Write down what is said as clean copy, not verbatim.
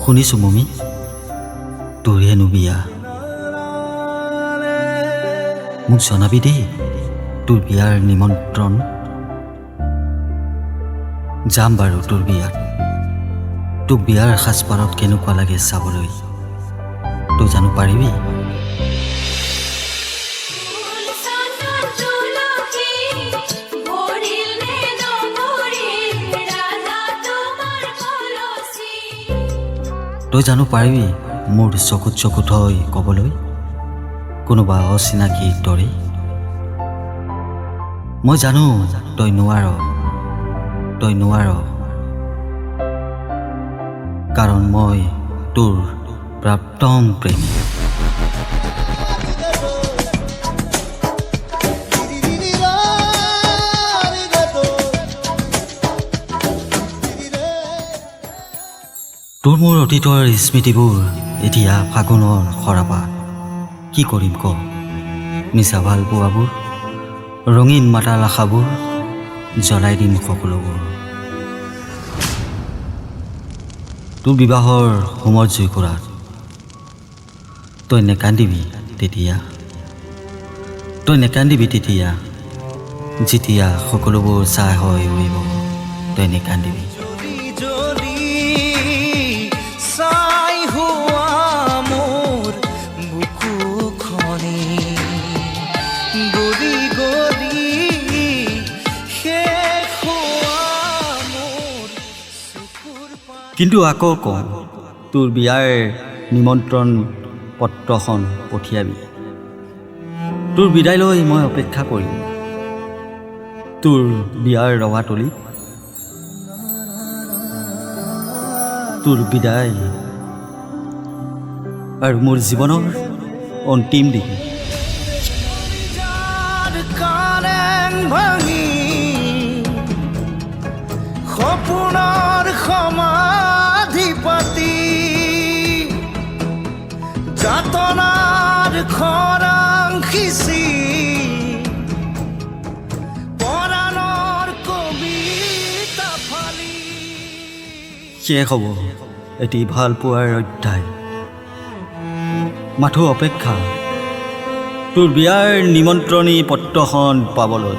শুনিছো মমি তোৰ হেনো বিয়া মোক জনাবি দেই তোৰ বিয়াৰ নিমন্ত্ৰণ যাম বাৰু তোৰ বিয়াত তোক বিয়াৰ সাজপাৰত কেনেকুৱা লাগে চাবলৈ তই জানো পাৰিবি তই জানো পাৰিবি মোৰ চকুত চকুত হৈ ক'বলৈ কোনোবা অচিনাকিৰ দৰে মই জানো তই নোৱাৰ কাৰণ মই তোৰ প্ৰাপ্তম প্ৰেমী তোৰ মোৰ অতীতৰ স্মৃতিবোৰ এতিয়া ফাগুনৰ সৰাপা কি কৰিম ক নিচা ভাল পোৱাবোৰ ৰঙীন মাতাল আশাবোৰ জ্বলাই দিম সকলোবোৰ তোৰ বিবাহৰ হোমৰ জুই কৰাত তই নেকান্দিবি তেতিয়া যেতিয়া সকলোবোৰ চাই হৈ উৰিব তই নেকান্দিবি কিন্তু আকৌ কওঁ তোৰ বিয়াৰ নিমন্ত্ৰণ পত্ৰখন পঠিয়াবি তোৰ বিদায় লৈ মই অপেক্ষা কৰিম তোৰ বিয়াৰ ৰৱাতলিত তোৰ বিদায় আৰু মোৰ জীৱনৰ অন্তিম দিন সপোনৰ সমাধিপতি যাতনাৰ খৰাং সিঁচি পৰাণৰ কবিতা ফালি শেষ হ'ব এটি ভাল পোৱাৰ অধ্যায় মাথো অপেক্ষা তোৰ বিয়াৰ নিমন্ত্ৰণী পত্ৰখন পাবলৈ